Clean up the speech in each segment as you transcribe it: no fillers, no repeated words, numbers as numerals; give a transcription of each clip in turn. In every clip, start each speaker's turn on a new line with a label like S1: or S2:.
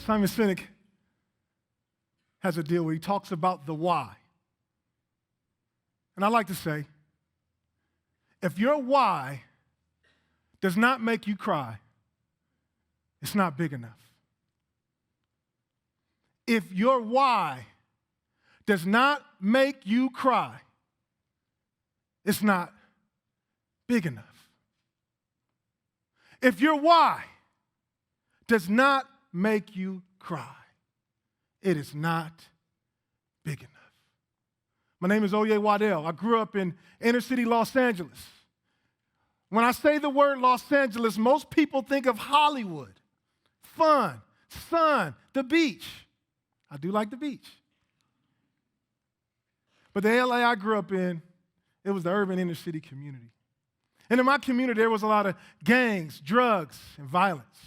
S1: Simon Sinek has a deal where he talks about the why. And I like to say, if your why does not make you cry, it's not big enough. If your why does not make you cry, it's not big enough. If your why does not make you cry, it is not big enough. My name is Waddell. I grew up in inner city Los Angeles. When I say the word Los Angeles, most people think of Hollywood, fun, sun, the beach. I do like the beach. But the LA I grew up in, it was the urban inner city community. And in my community, there was a lot of gangs, drugs, and violence.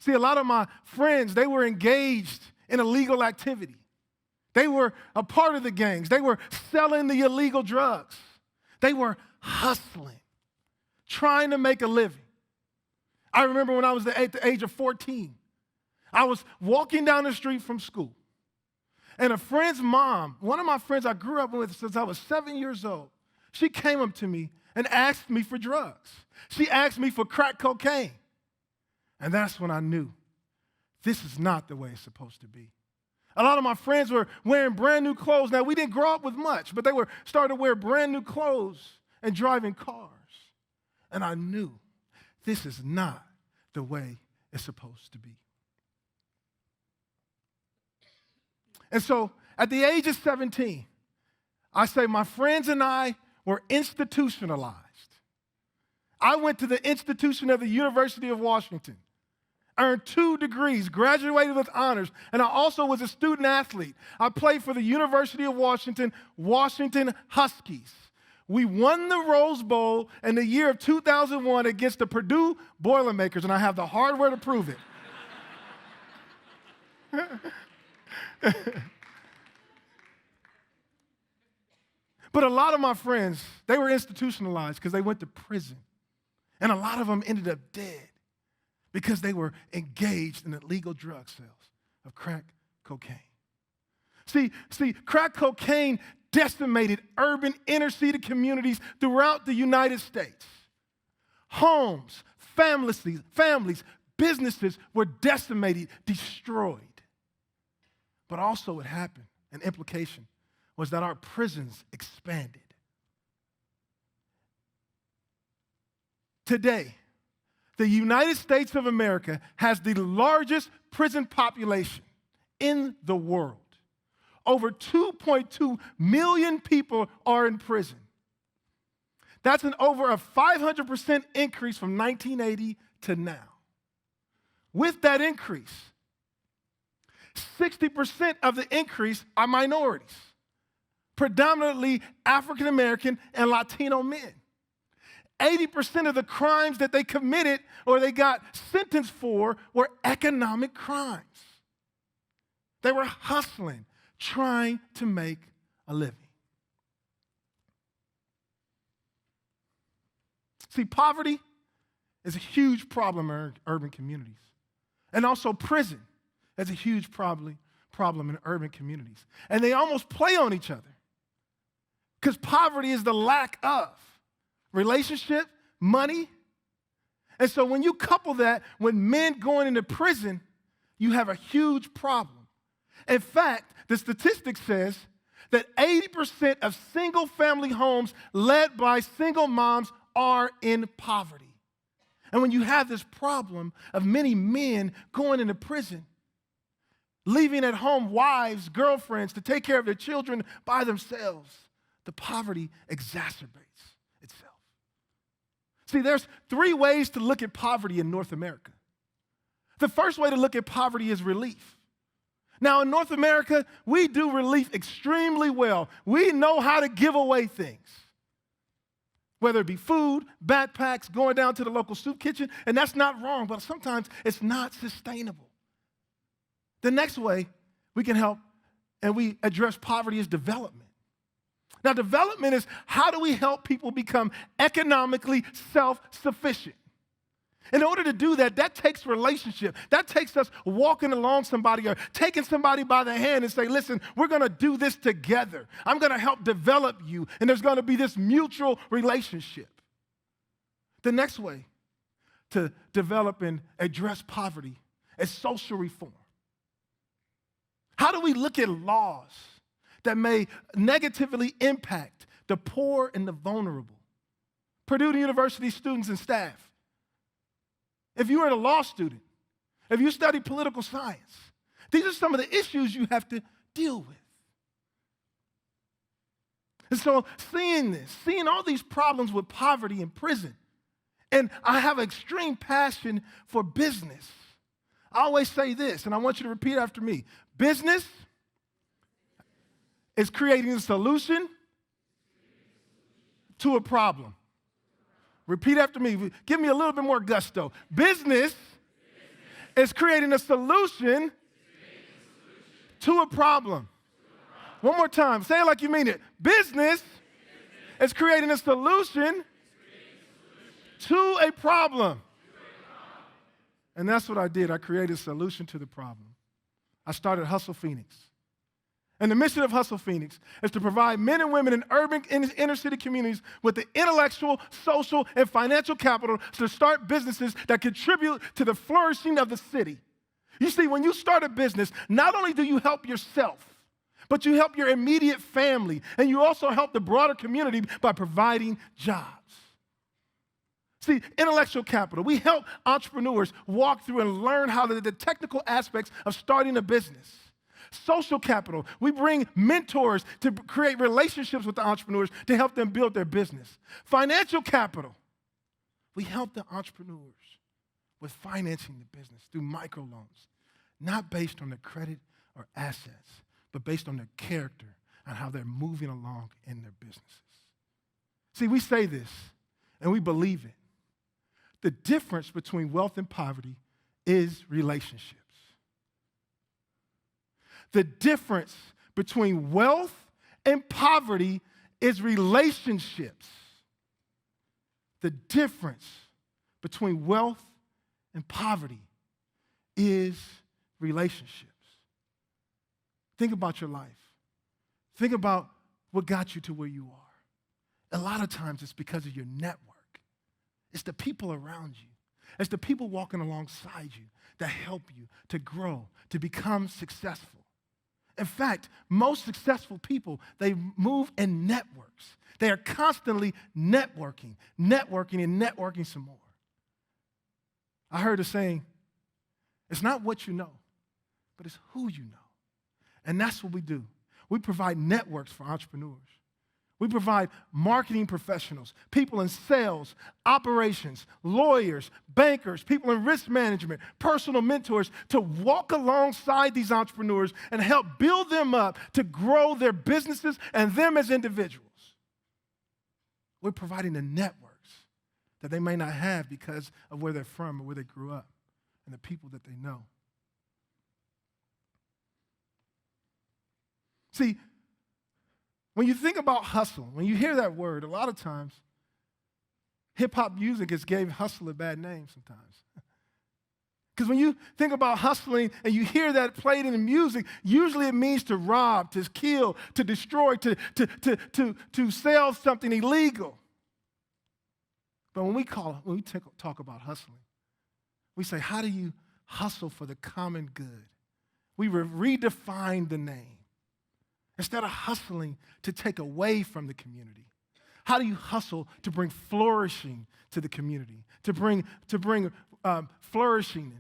S1: See, a lot of my friends, they were engaged in illegal activity. They were a part of the gangs. They were selling the illegal drugs. They were hustling, trying to make a living. I remember when I was at the age of 14, I was walking down the street from school, and a friend's mom, one of my friends I grew up with since I was 7 years old, she came up to me and asked me for drugs. She asked me for crack cocaine. And that's when I knew this is not the way it's supposed to be. A lot of my friends were wearing brand new clothes. Now, we didn't grow up with much, but they were starting to wear brand new clothes and driving cars. And I knew this is not the way it's supposed to be. And so at the age of 17, I say my friends and I were institutionalized. I went to the institution of the University of Washington, earned 2 degrees, graduated with honors, and I also was a student athlete. I played for the University of Washington, Washington Huskies. We won the Rose Bowl in the year of 2001 against the Purdue Boilermakers, and I have the hardware to prove it. But a lot of my friends, they were institutionalized because they went to prison. And a lot of them ended up dead because they were engaged in illegal drug sales of crack cocaine. See, crack cocaine decimated urban inner city communities throughout the United States. Homes, families, businesses were decimated, destroyed. But also what happened, an implication, was that our prisons expanded. Today, the United States of America has the largest prison population in the world. Over 2.2 million people are in prison. That's over a 500% increase from 1980 to now. With that increase, 60% of the increase are minorities, predominantly African American and Latino men. 80% of the crimes that they committed or they got sentenced for were economic crimes. They were hustling, trying to make a living. See, poverty is a huge problem in urban communities. And also prison is a huge problem in urban communities. And they almost play on each other. Because poverty is the lack of relationship, money. And so when you couple that with men going into prison, you have a huge problem. In fact, the statistic says that 80% of single-family homes led by single moms are in poverty. And when you have this problem of many men going into prison, leaving at home wives, girlfriends to take care of their children by themselves, the poverty exacerbates itself. See, there's 3 ways to look at poverty in North America. The first way to look at poverty is relief. Now, in North America, we do relief extremely well. We know how to give away things, whether it be food, backpacks, going down to the local soup kitchen, and that's not wrong, but sometimes it's not sustainable. The next way we can help and we address poverty is development. Now, development is how do we help people become economically self-sufficient? In order to do that, that takes relationship. That takes us walking along somebody or taking somebody by the hand and say, listen, we're going to do this together. I'm going to help develop you, and there's going to be this mutual relationship. The next way to develop and address poverty is social reform. How do we look at laws that may negatively impact the poor and the vulnerable? Purdue University students and staff, if you are a law student, if you study political science, these are some of the issues you have to deal with. And so seeing all these problems with poverty and prison, and I have extreme passion for business. I always say this, and I want you to repeat after me. Business is creating a solution to a problem. Repeat after me. Give me a little bit more gusto. Business is creating a solution to a problem. One more time. Say it like you mean it. Business is creating a solution to a problem. And that's what I did. I created a solution to the problem. I started Hustle Phoenix. And the mission of Hustle Phoenix is to provide men and women in urban inner city communities with the intellectual, social, and financial capital to start businesses that contribute to the flourishing of the city. You see, when you start a business, not only do you help yourself, but you help your immediate family, and you also help the broader community by providing jobs. See, intellectual capital. We help entrepreneurs walk through and learn how the technical aspects of starting a business. Social capital. We bring mentors to create relationships with the entrepreneurs to help them build their business. Financial capital. We help the entrepreneurs with financing the business through microloans, not based on their credit or assets, but based on their character and how they're moving along in their businesses. See, we say this, and we believe it. The difference between wealth and poverty is relationships. The difference between wealth and poverty is relationships. The difference between wealth and poverty is relationships. Think about your life. Think about what got you to where you are. A lot of times it's because of your network. It's the people around you. It's the people walking alongside you that help you to grow, to become successful. In fact, most successful people, they move in networks. They are constantly networking, and networking some more. I heard a saying, it's not what you know, but it's who you know. And that's what we do. We provide networks for entrepreneurs. We provide marketing professionals, people in sales, operations, lawyers, bankers, people in risk management, personal mentors to walk alongside these entrepreneurs and help build them up to grow their businesses and them as individuals. We're providing the networks that they may not have because of where they're from or where they grew up and the people that they know. See, when you think about hustle, when you hear that word, a lot of times, hip-hop music has gave hustle a bad name sometimes. Because when you think about hustling and you hear that played in the music, usually it means to rob, to kill, to destroy, to sell something illegal. But when we talk about hustling, we say, how do you hustle for the common good? We redefine the name. Instead of hustling to take away from the community, how do you hustle to bring flourishing to the community, to bring flourishing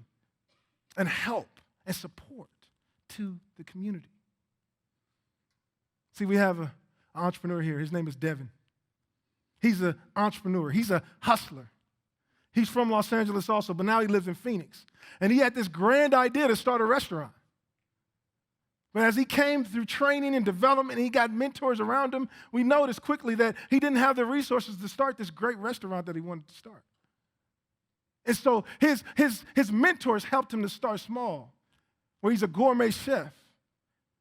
S1: and help and support to the community? See, we have an entrepreneur here. His name is Devin. He's an entrepreneur. He's a hustler. He's from Los Angeles also, but now he lives in Phoenix. And he had this grand idea to start a restaurant. But as he came through training and development and he got mentors around him, we noticed quickly that he didn't have the resources to start this great restaurant that he wanted to start. And so his mentors helped him to start small, where he's a gourmet chef,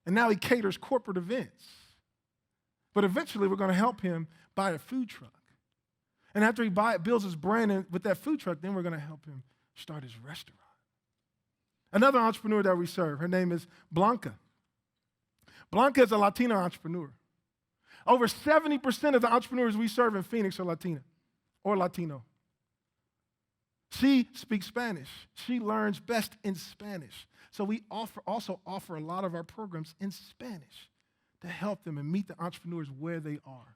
S1: and now he caters corporate events. But eventually we're going to help him buy a food truck. And after he builds his brand with that food truck, then we're going to help him start his restaurant. Another entrepreneur that we serve, her name is Blanca. Blanca is a Latina entrepreneur. Over 70% of the entrepreneurs we serve in Phoenix are Latina or Latino. She speaks Spanish. She learns best in Spanish. So we also offer a lot of our programs in Spanish to help them and meet the entrepreneurs where they are.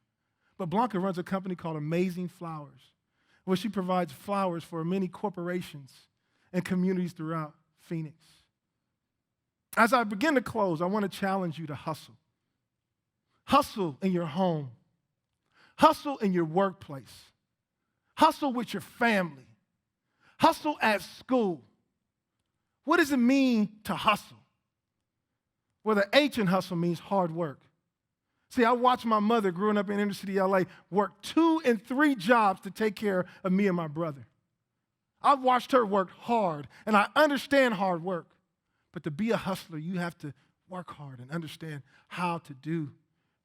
S1: But Blanca runs a company called Amazing Flowers, where she provides flowers for many corporations and communities throughout Phoenix. As I begin to close, I want to challenge you to hustle. Hustle in your home. Hustle in your workplace. Hustle with your family. Hustle at school. What does it mean to hustle? Well, the H in hustle means hard work. See, I watched my mother growing up in inner city LA work 2 and 3 jobs to take care of me and my brother. I've watched her work hard, and I understand hard work. But to be a hustler, you have to work hard and understand how to do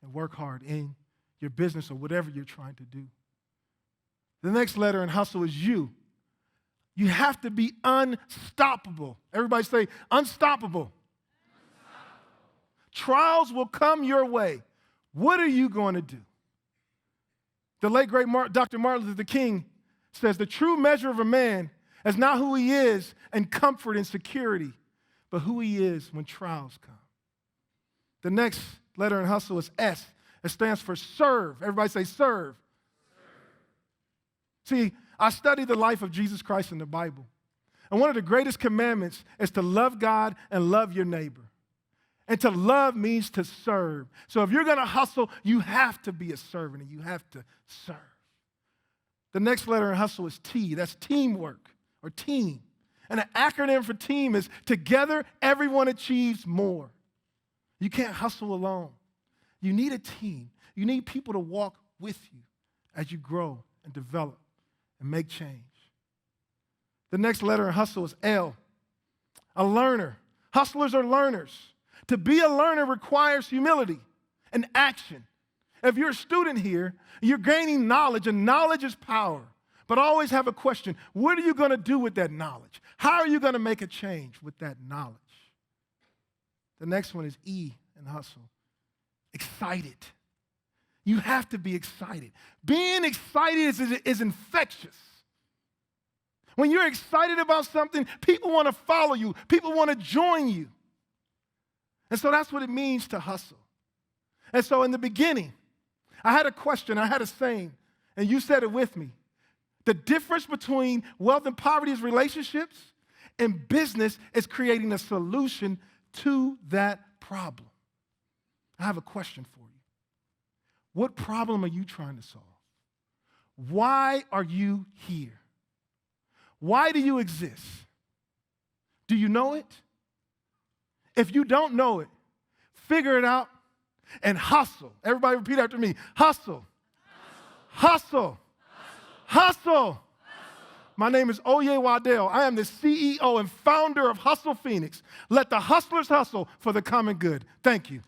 S1: and work hard in your business or whatever you're trying to do. The next letter in hustle is U. You have to be unstoppable. Everybody say, unstoppable. Trials will come your way. What are you going to do? The late, great Dr. Martin Luther King says, the true measure of a man is not who he is in comfort and security, but who he is when trials come. The next letter in hustle is S. It stands for serve. Everybody say serve. See, I studied the life of Jesus Christ in the Bible. And one of the greatest commandments is to love God and love your neighbor. And to love means to serve. So if you're going to hustle, you have to be a servant and you have to serve. The next letter in hustle is T. That's teamwork or team. And an acronym for team is together everyone achieves more. You can't hustle alone. You need a team. You need people to walk with you as you grow and develop and make change. The next letter in hustle is L. A learner. Hustlers are learners. To be a learner requires humility and action. If you're a student here, you're gaining knowledge, and knowledge is power. But I always have a question. What are you going to do with that knowledge? How are you going to make a change with that knowledge? The next one is E in hustle. Excited. You have to be excited. Being excited is infectious. When you're excited about something, people want to follow you. People want to join you. And so that's what it means to hustle. And so in the beginning, I had a question, I had a saying, and you said it with me. The difference between wealth and poverty is relationships, and business is creating a solution to that problem. I have a question for you. What problem are you trying to solve? Why are you here? Why do you exist? Do you know it? If you don't know it, figure it out and hustle. Everybody repeat after me. Hustle. Hustle. Hustle. My name is Waddell. I am the CEO and founder of Hustle Phoenix. Let the hustlers hustle for the common good. Thank you.